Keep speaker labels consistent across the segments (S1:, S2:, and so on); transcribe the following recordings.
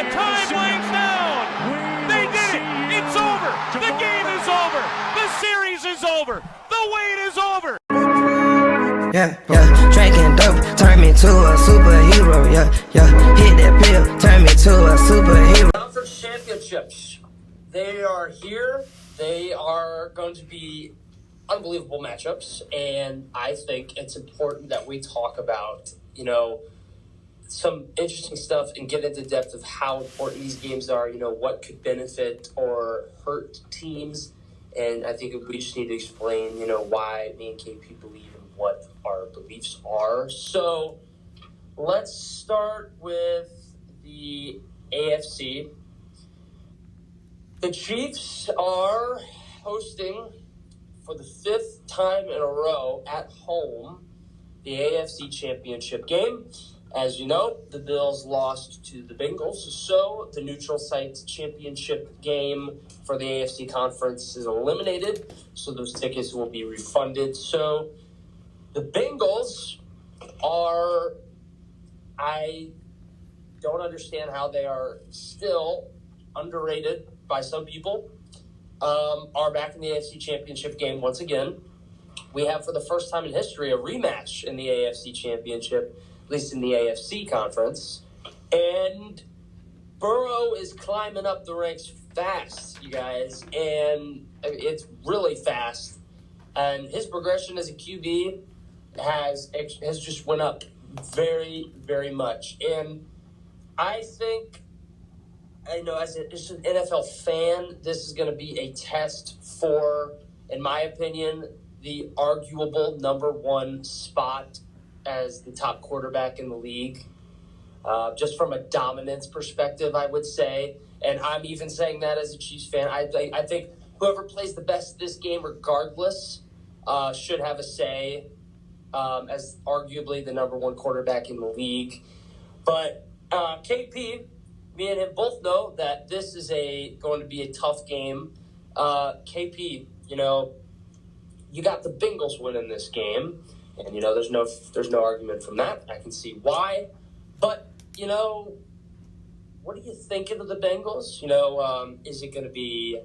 S1: The time winds down. They did it. It's over. The game is over. The series is over. The wait is over.
S2: Yeah, drinking dope, turn me to a superhero. Yeah, hit that pill, turn me to a superhero.
S3: Conference championships, they are here. They are going to be unbelievable matchups, and I think it's important that we talk about, some interesting stuff and get into depth of how important these games are, what could benefit or hurt teams. And I think we just need to explain, why me and KP believe in what our beliefs are. So let's start with the AFC. The Chiefs are hosting for the 5th time in a row at home the AFC Championship game. As you know, the Bills lost to the Bengals, so the neutral site championship game for the AFC Conference is eliminated, so those tickets will be refunded. So the Bengals are, I don't understand how they are still underrated by some people, are back in the AFC Championship game once again. We have, for the first time in history, a rematch in the AFC Championship, at least in the AFC Conference. And Burrow is climbing up the ranks fast, you guys, and it's really fast. And his progression as a QB has just went up very, very much. And I think, as an NFL fan, this is going to be a test for, in my opinion, the arguable number one spot as the top quarterback in the league. Just from a dominance perspective, I would say. And I'm even saying that as a Chiefs fan. I think whoever plays the best this game, regardless, should have a say as arguably the number one quarterback in the league. But KP, me and him both know that this is going to be a tough game. KP, you got the Bengals winning this game, and there's no argument from that. I can see why, but what are you thinking of the Bengals? Is it going to be,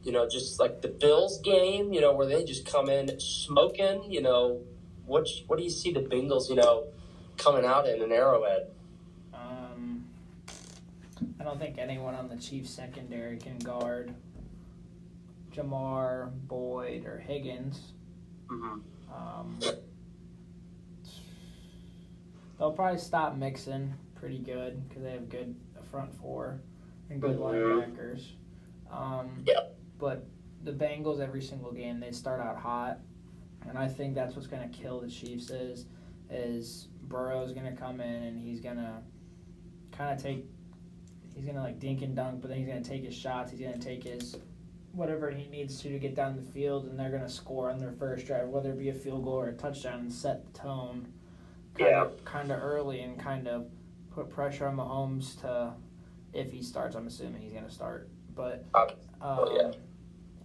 S3: just like the Bills game, where they just come in smoking? What do you see the Bengals, coming out in an Arrowhead?
S4: I don't think anyone on the Chiefs secondary can guard Jamar, Boyd, or Higgins.
S3: Mm-hmm.
S4: They'll probably stop Mixon pretty good because they have good front four and good linebackers. But the Bengals, every single game, they start out hot. And I think that's what's going to kill the Chiefs is Burrow's going to come in and he's going to kind of he's going to dink and dunk, but then he's going to take his shots. He's going to take his whatever he needs to get down the field, and they're going to score on their first drive, whether it be a field goal or a touchdown, and set the tone kind of early and kind of put pressure on Mahomes to, if he starts, I'm assuming he's going to start, but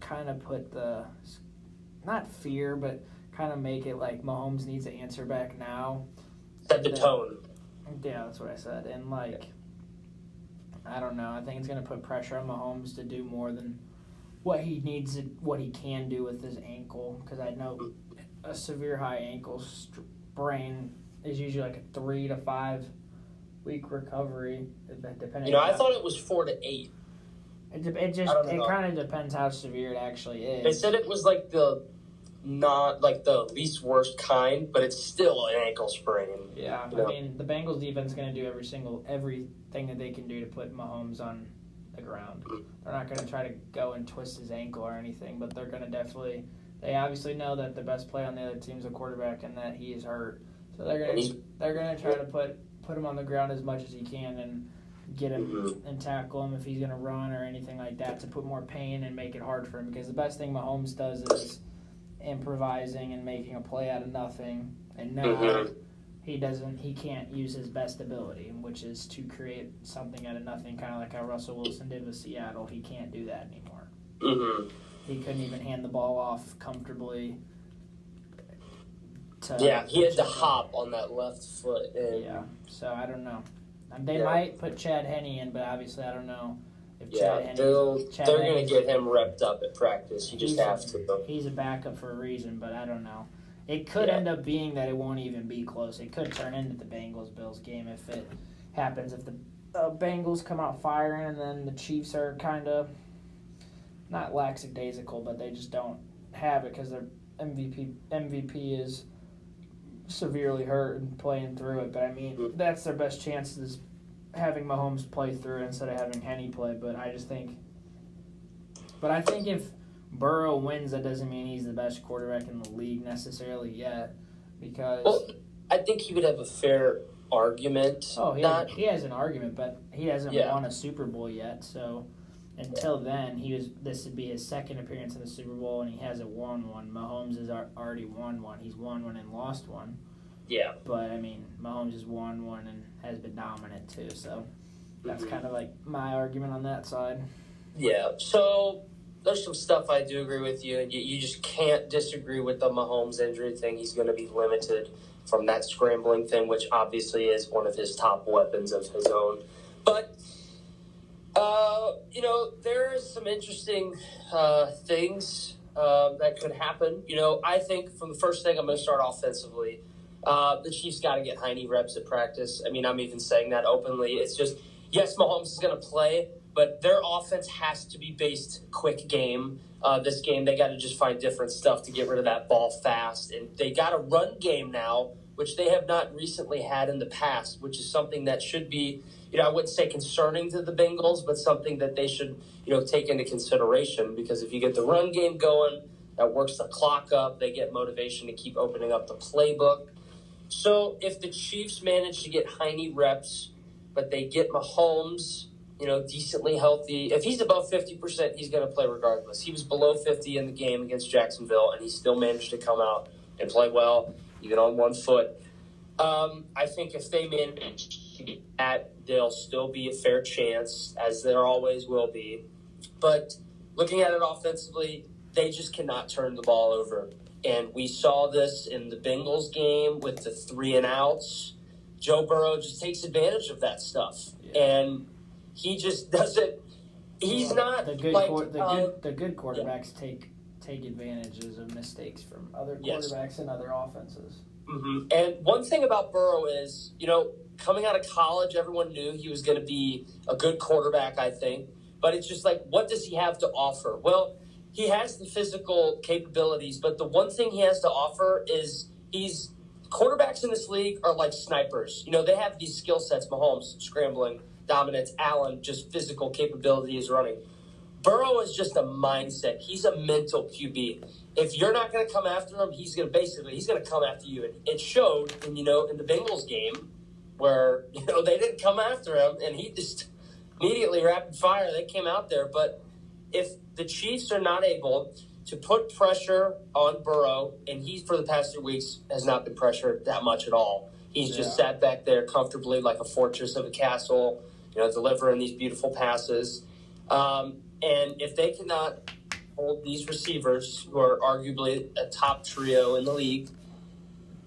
S4: kind of put the, not fear, but kind of make it like Mahomes needs to answer back now.
S3: Set the tone.
S4: Yeah, that's what I said. And, I don't know. I think it's going to put pressure on Mahomes to do more than what he can do with his ankle. Because I know a severe high ankle sprain is usually a 3 to 5 week recovery, depending.
S3: I thought it was 4 to 8.
S4: It kind of depends how severe it actually is.
S3: They said it was the least worst kind, but it's still an ankle sprain.
S4: Yeah, I mean, the Bengals defense is going to do everything that they can do to put Mahomes on the ground. They're not going to try to go and twist his ankle or anything, but they're going to they obviously know that the best play on the other team's a quarterback and that he is hurt. So they're going to try to put him on the ground as much as he can and get him and tackle him if he's going to run or anything like that to put more pain and make it hard for him, because the best thing Mahomes does is improvising and making a play out of nothing, and now he can't use his best ability, which is to create something out of nothing, kind of like how Russell Wilson did with Seattle. He can't do that anymore. He couldn't even hand the ball off comfortably.
S3: He had to hop on that left foot.
S4: So I don't know. They might put Chad Henne in, but obviously I don't know if Chad Henne.
S3: They're going to get him repped up at practice. You just have to.
S4: He's a backup for a reason, but I don't know. It could end up being that it won't even be close. It could turn into the Bengals-Bills game if it happens. If the Bengals come out firing and then the Chiefs are kind of not lackadaisical, but they just don't have it because their MVP is severely hurt and playing through it. But, I mean, that's their best chance is having Mahomes play through it instead of having Henne play. But I think if Burrow wins, that doesn't mean he's the best quarterback in the league necessarily yet because...
S3: Well, I think he would have a fair argument.
S4: Oh, he has an argument, but he hasn't won a Super Bowl yet. So until then, this would be his second appearance in the Super Bowl, and he hasn't won one. Mahomes has already won one. He's won one and lost one.
S3: Yeah.
S4: But, I mean, Mahomes has won one and has been dominant too. So that's kind of like my argument on that side.
S3: Yeah. So there's some stuff I do agree with you, and you just can't disagree with the Mahomes injury thing. He's going to be limited from that scrambling thing, which obviously is one of his top weapons of his own. But, there is some interesting things that could happen. I think from the first thing, I'm going to start offensively. The Chiefs got to get Henne reps at practice. I mean, I'm even saying that openly. It's just, yes, Mahomes is going to play, but their offense has to be based quick game. This game, they got to just find different stuff to get rid of that ball fast. And they got a run game now, which they have not recently had in the past, which is something that should be, I wouldn't say concerning to the Bengals, but something that they should, take into consideration. Because if you get the run game going, that works the clock up. They get motivation to keep opening up the playbook. So if the Chiefs manage to get Henne reps, but they get Mahomes, decently healthy. If he's above 50%, he's going to play regardless. He was below 50 in the game against Jacksonville, and he still managed to come out and play well, even on one foot. I think if they manage to get that, there'll still be a fair chance, as there always will be. But looking at it offensively, they just cannot turn the ball over. And we saw this in the Bengals game with the 3-and-outs. Joe Burrow just takes advantage of that stuff. Yeah. And he just doesn't. He's not
S4: the good.
S3: Like,
S4: the good quarterbacks take advantages of mistakes from other quarterbacks and other offenses.
S3: Mm-hmm. And one thing about Burrow is, coming out of college, everyone knew he was going to be a good quarterback. I think, but it's just like, what does he have to offer? Well, he has the physical capabilities, but the one thing he has to offer is quarterbacks in this league are like snipers. They have these skill sets: Mahomes scrambling, dominance; Allen just physical capabilities running. Burrow is just a mindset. He's a mental QB. If you're not going to come after him, he's going to come after you. And it showed in the Bengals game where they didn't come after him, and he just immediately rapid fire. They came out there, but if the Chiefs are not able to put pressure on Burrow, and he, for the past 2 weeks, has not been pressured that much at all. He's just sat back there comfortably like a fortress of a castle, delivering these beautiful passes. And if they cannot hold these receivers, who are arguably a top trio in the league,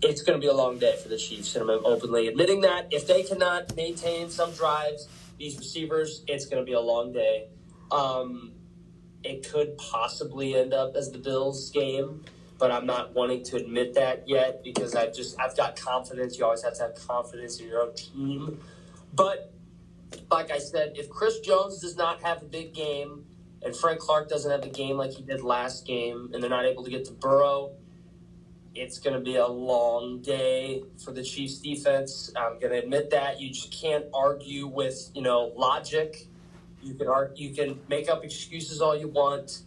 S3: it's going to be a long day for the Chiefs. And I'm openly admitting that. If they cannot maintain some drives, these receivers, it's going to be a long day. It could possibly end up as the Bills game, but I'm not wanting to admit that yet because I've got confidence. You always have to have confidence in your own team. But like I said, if Chris Jones does not have a big game and Frank Clark doesn't have a game like he did last game and they're not able to get to Burrow, it's going to be a long day for the Chiefs defense. I'm going to admit that. You just can't argue with, logic. You can make up excuses all you want,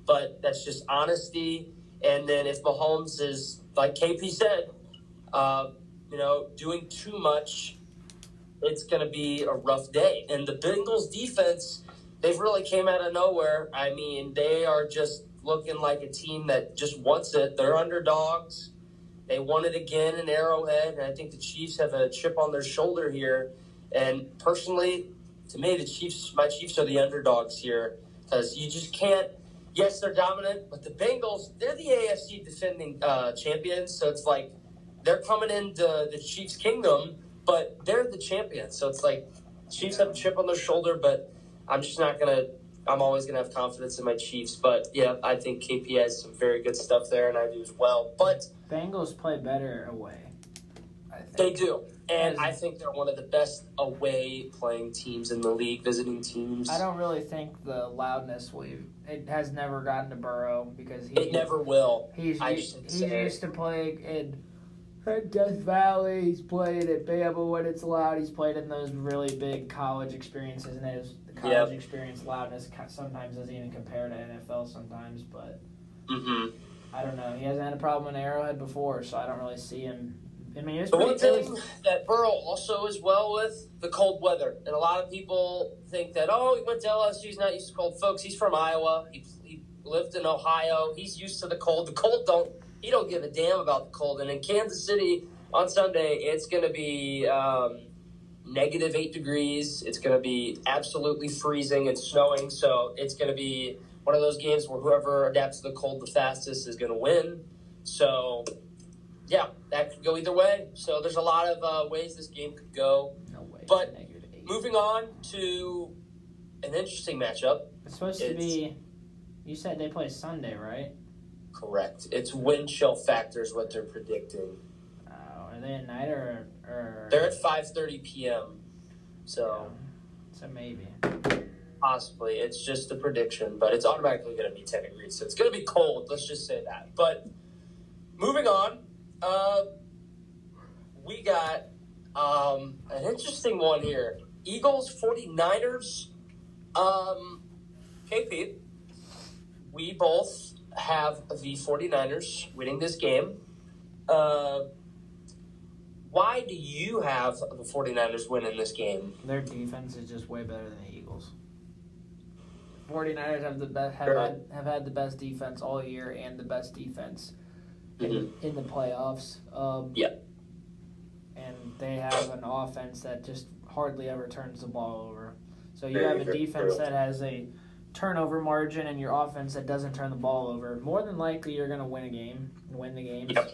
S3: but that's just honesty. And then if Mahomes is, like KP said, doing too much, it's going to be a rough day. And the Bengals defense, they've really came out of nowhere. I mean, they are just looking like a team that just wants it. They're underdogs. They won it again in Arrowhead, and I think the Chiefs have a chip on their shoulder here. And personally, to me, my Chiefs are the underdogs here because you just can't. Yes, they're dominant, but the Bengals, they're the AFC defending champions. So it's like they're coming into the Chiefs' kingdom, but they're the champions. So it's like Chiefs have a chip on their shoulder, but I'm just not going to – I'm always going to have confidence in my Chiefs. But, yeah, I think KP has some very good stuff there, and I do as well. But
S4: Bengals play better away, I think.
S3: They do. And I think they're one of the best away playing teams in the league, visiting teams.
S4: I don't really think the loudness it has never gotten to Burrow because
S3: it never will.
S4: He's used to playing in Death Valley. He's played at Bama when it's loud. He's played in those really big college experiences, and the college experience loudness sometimes doesn't even compare to NFL sometimes. But I don't know. He hasn't had a problem in Arrowhead before, so I don't really see him. I mean,
S3: the one thing that Burrow also is well with, the cold weather. And a lot of people think that, he went to LSU, he's not used to cold. Folks, he's from Iowa. He lived in Ohio. He's used to the cold. The cold he don't give a damn about the cold. And in Kansas City on Sunday, it's going to be negative 8 degrees. It's going to be absolutely freezing and snowing. So it's going to be one of those games where whoever adapts to the cold the fastest is going to win. So, yeah, that could go either way. So there's a lot of ways this game could go.
S4: No way.
S3: But moving on to an interesting matchup.
S4: It's supposed to be – you said they play Sunday, right?
S3: Correct. It's wind chill factors what they're predicting.
S4: Are they at night or
S3: They're at 5:30 p.m. So
S4: maybe.
S3: Possibly. It's just a prediction, but it's automatically going to be 10 degrees. So it's going to be cold. Let's just say that. But moving on, we got an interesting one here. Eagles, 49ers. KP, we both have the 49ers winning this game. Why do you have the 49ers winning this game?
S4: Their defense is just way better than the Eagles. 49ers have have had the best defense all year and the best defense in the playoffs. And they have an offense that just hardly ever turns the ball over. So you have a defense that has a turnover margin and your offense that doesn't turn the ball over. More than likely, you're going to win the games.
S3: Yep.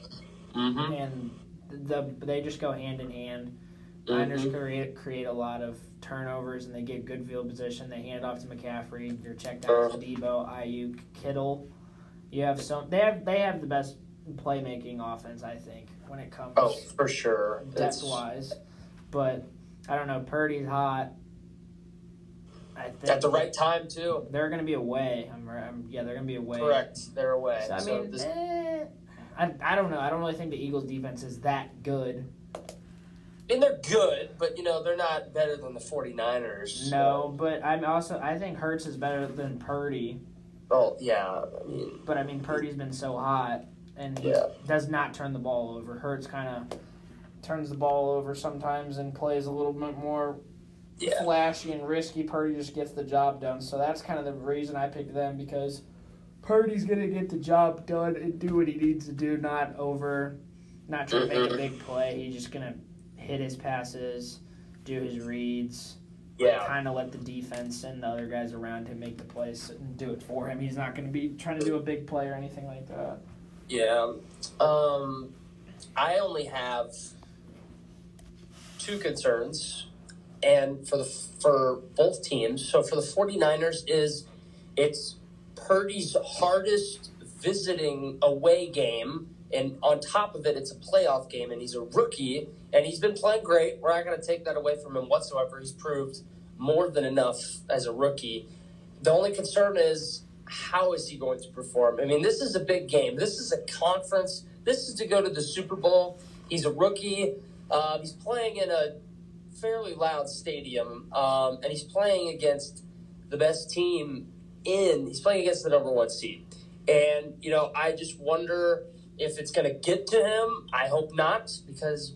S3: Mm-hmm.
S4: And they just go hand in hand. Niners create a lot of turnovers, and they get good field position. They hand off to McCaffrey. You're checked out to Debo, Ayuk, Kittle. You have They have the best playmaking offense, I think, when it comes.
S3: Oh, for sure.
S4: Depth-wise. But I don't know. Purdy's hot. I think
S3: at the right time too.
S4: They're going to be away. They're going to be away.
S3: Correct. They're away.
S4: So, I don't know. I don't really think the Eagles' defense is that good.
S3: I mean, they're good, but, they're not better than the 49ers.
S4: No, but I think Hurts is better than Purdy.
S3: Oh, yeah.
S4: But, Purdy's been so hot, and he does not turn the ball over. Hurts kind of turns the ball over sometimes and plays a little bit more flashy and risky. Purdy just gets the job done. So that's kind of the reason I picked them, because Purdy's going to get the job done and do what he needs to do, not try to make a big play. He's just going to hit his passes, do his reads, kind of let the defense and the other guys around him make the plays and do it for him. He's not going to be trying to do a big play or anything like that.
S3: Yeah. I only have two concerns, and for both teams. So for the 49ers it's Purdy's hardest visiting away game, and on top of it, it's a playoff game, and he's a rookie, and he's been playing great. We're not going to take that away from him whatsoever. He's proved more than enough as a rookie. The only concern is, how is he going to perform? This is a big game. This is a conference. This is to go to the Super Bowl. He's a rookie. He's playing in a fairly loud stadium, and he's playing against the best team he's playing against the number one seed. And, I just wonder if it's going to get to him. I hope not, because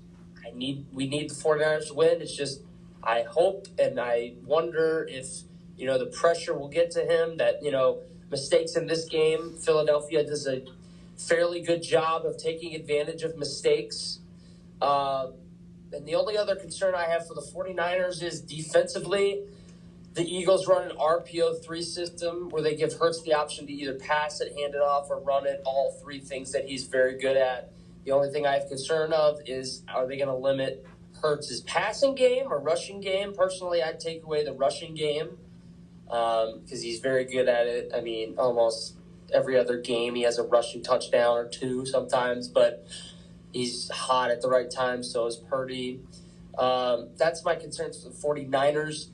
S3: we need the 49ers to win. It's just, I hope, and I wonder if, the pressure will get to him, that, mistakes in this game. Philadelphia does a fairly good job of taking advantage of mistakes. And the only other concern I have for the 49ers is defensively. The Eagles run an RPO3 system where they give Hurts the option to either pass it, hand it off, or run it, all three things that he's very good at. The only thing I have concern of is, are they going to limit Hurts' passing game or rushing game. Personally, I'd take away the rushing game because he's very good at it. I mean, almost every other game he has a rushing touchdown or two sometimes, but he's hot at the right time, so is Purdy. That's my concerns for the 49ers.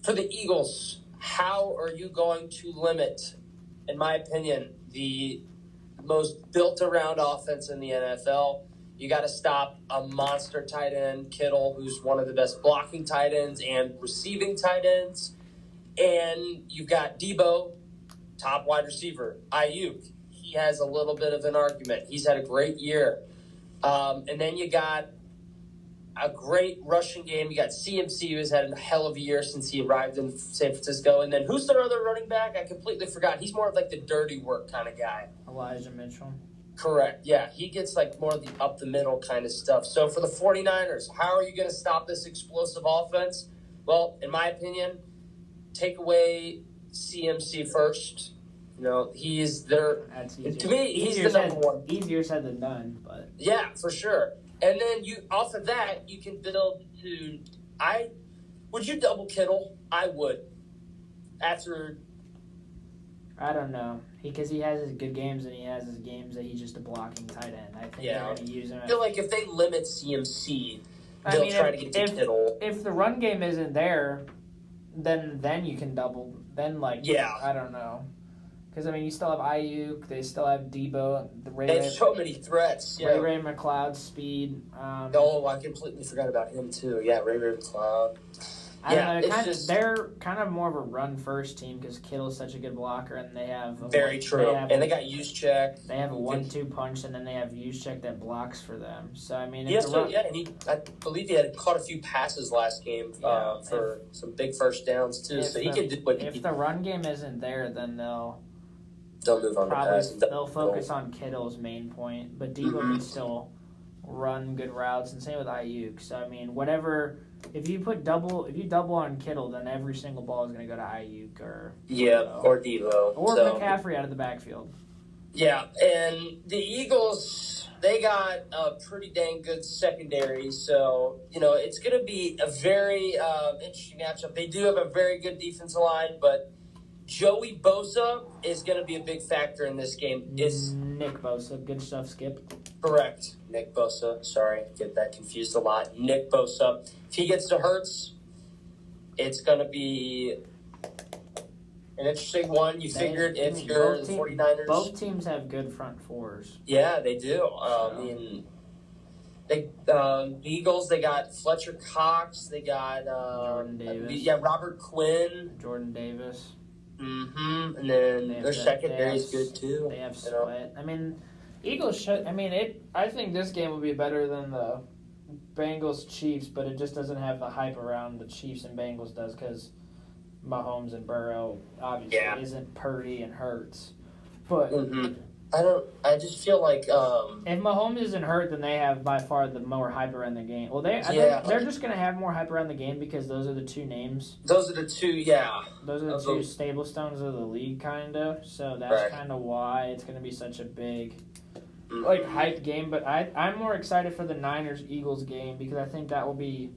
S3: For the Eagles, how are you going to limit, in my opinion, the most built-around offense in the NFL? You got to stop a monster tight end, Kittle, who's one of the best blocking tight ends and receiving tight ends. And you've got Debo, top wide receiver. Ayuk, he has a little bit of an argument. He's had a great year. And then you got a great rushing game. You got CMC, who has had a hell of a year since he arrived in San Francisco. And then who's their other running back? I completely forgot. He's more of like the dirty work kind of guy.
S4: Elijah Mitchell.
S3: Correct. Yeah, he gets like more of the up the middle kind of stuff. So for the 49ers, how are you going to stop this explosive offense? Well, in my opinion, take away CMC first. You know, he's their – to me, he's the number one.
S4: Easier said than done, but –
S3: yeah, for sure. And then you off of that, you can build to – would you double Kittle? I would. After –
S4: I don't know. Because he has his good games and he has his games that he's just a blocking tight end. I think they're going to use him.
S3: I feel like if they limit CMC, they'll try to get to Kittle.
S4: If the run game isn't there, then you can double. Then, I don't know. Because, I mean, you still have Ayuk. They still have Debo.
S3: They have so many threats. Yeah.
S4: Ray McLeod's speed.
S3: I completely forgot about him, too. Yeah, Ray McLeod.
S4: I don't know. They're kind of more of a run-first team because Kittle's such a good blocker, and they have
S3: very true. They got Juszczyk.
S4: They have a 1-2 punch, and then they have Juszczyk that blocks for them. So I mean,
S3: I believe he had caught a few passes last game for some big first downs too. So he can do what.
S4: If the run game isn't there, then they'll
S3: move on.
S4: They'll focus on Kittle's main point, but Debo can still run good routes, and same with Ayuk. So I mean, whatever. If you double on Kittle, then every single ball is going to go to Ayuk or
S3: Debo
S4: or McCaffrey out of the backfield.
S3: Yeah, and the Eagles, they got a pretty dang good secondary, so it's going to be a very interesting matchup. They do have a very good defensive line, but Joey Bosa is going to be a big factor in this game.
S4: Nick Bosa, good stuff, Skip.
S3: Correct. Nick Bosa. Sorry, get that confused a lot. Nick Bosa. If he gets to Hurts, it's going to be an interesting one. You figured if you're the 49ers.
S4: Both teams have good front fours.
S3: Yeah, they do. The Eagles, they got Fletcher Cox. They got
S4: Jordan Davis.
S3: Robert Quinn.
S4: Jordan Davis.
S3: Mm-hmm. And then their secondary is good, too.
S4: They have Sweat. I mean, Eagles should. I mean, I think this game will be better than the Bengals Chiefs, but it just doesn't have the hype around the Chiefs and Bengals does because Mahomes and Burrow obviously isn't Purdy and Hurts. But
S3: I just feel like
S4: if Mahomes isn't hurt, then they have by far the more hype around the game. Well, they're just going to have more hype around the game because those are the two names.
S3: Those are the two,
S4: Those are the two stable stones of the league, kind of. So that's kind of why it's going to be such a big hype game. But I'm more excited for the Niners-Eagles game because I think that will be...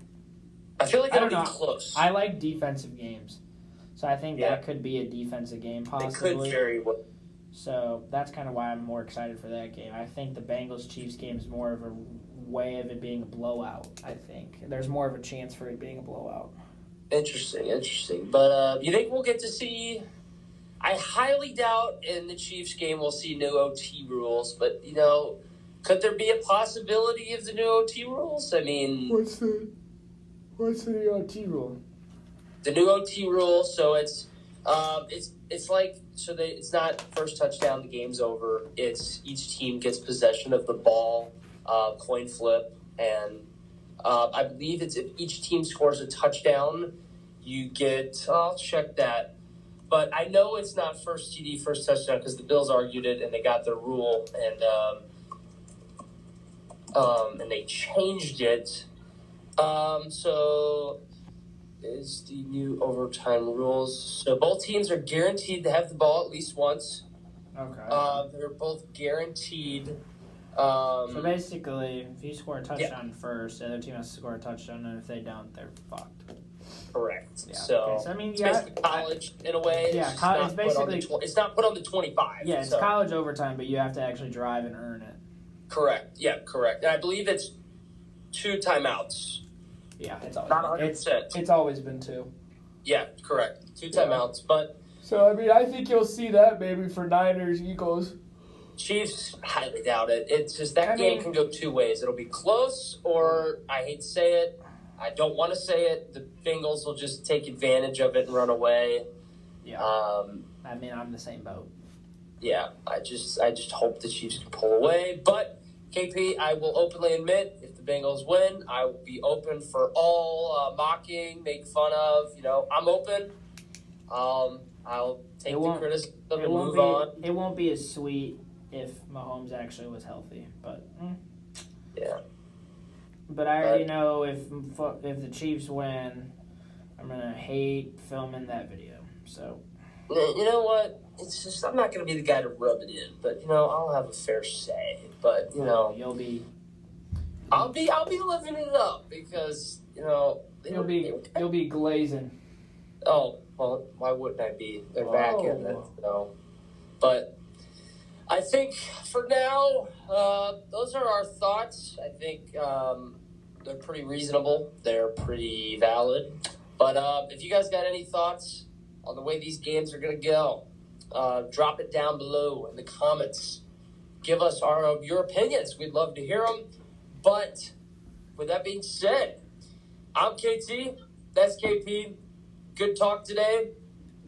S3: I feel like it'll be close.
S4: I like defensive games. So I think that could be a defensive game, possibly.
S3: It could very well.
S4: So that's kind of why I'm more excited for that game. I think the Bengals-Chiefs game is more of a way of it being a blowout, I think. There's more of a chance for it being a blowout.
S3: Interesting. But you think we'll get to see... I highly doubt in the Chiefs game we'll see no OT rules, but, could there be a possibility of the no OT rules? I mean...
S4: What's the new OT rule?
S3: The new OT rule, so it's like... So it's not first touchdown, the game's over. It's each team gets possession of the ball, coin flip, and I believe it's if each team scores a touchdown, you get. I'll check that, but I know it's not first TD, first touchdown because the Bills argued it and they got their rule and they changed it. So. Is the new overtime rules. So both teams are guaranteed to have the ball at least once.
S4: Okay.
S3: They're both guaranteed
S4: So basically, if you score a touchdown first, the other team has to score a touchdown, and if they don't, they're fucked.
S3: Correct.
S4: Yeah.
S3: So,
S4: Okay. So I mean,
S3: it's basically college in a way.
S4: Yeah,
S3: it's
S4: it's
S3: not put on the
S4: basically
S3: it's not put on the 25.
S4: Yeah, it's
S3: so.
S4: college overtime, but you have to actually drive and earn it.
S3: Correct. Yeah, correct. And I believe it's 2 timeouts.
S4: Yeah, it's always
S3: Not 100%.
S4: It's always been 2.
S3: Yeah, correct. 2 timeouts, but
S4: so I mean, I think you'll see that maybe for Niners Eagles.
S3: Chiefs, highly doubt it. It's just that game can go 2 ways. It'll be close, or I hate to say it, I don't want to say it. The Bengals will just take advantage of it and run away.
S4: Yeah. I mean, I'm the same boat.
S3: Yeah, I just hope the Chiefs can pull away. But KP, I will openly admit, if the Bengals win, I will be open for all mocking, make fun of. I'm open. I'll take the criticism and move on.
S4: It won't be as sweet if Mahomes actually was healthy, but
S3: yeah.
S4: But I already know if the Chiefs win, I'm gonna hate filming that video. So
S3: you know what? It's just I'm not gonna be the guy to rub it in, but I'll have a fair say. But
S4: you'll be.
S3: I'll be living it up because
S4: you'll be glazing.
S3: Oh well, why wouldn't I be? They're back in it, But I think for now, those are our thoughts. I think they're pretty reasonable. They're pretty valid. But if you guys got any thoughts on the way these games are going to go, drop it down below in the comments. Give us your opinions. We'd love to hear them. But with that being said, I'm KT. That's KP. Good talk today.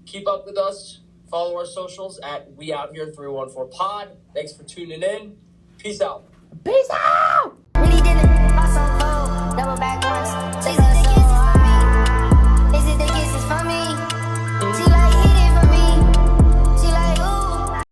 S3: Keep up with us. Follow our socials at WeOutHere314Pod. Thanks for tuning in. Peace out.
S4: Peace out!
S2: Really didn't. Awesome, double back once.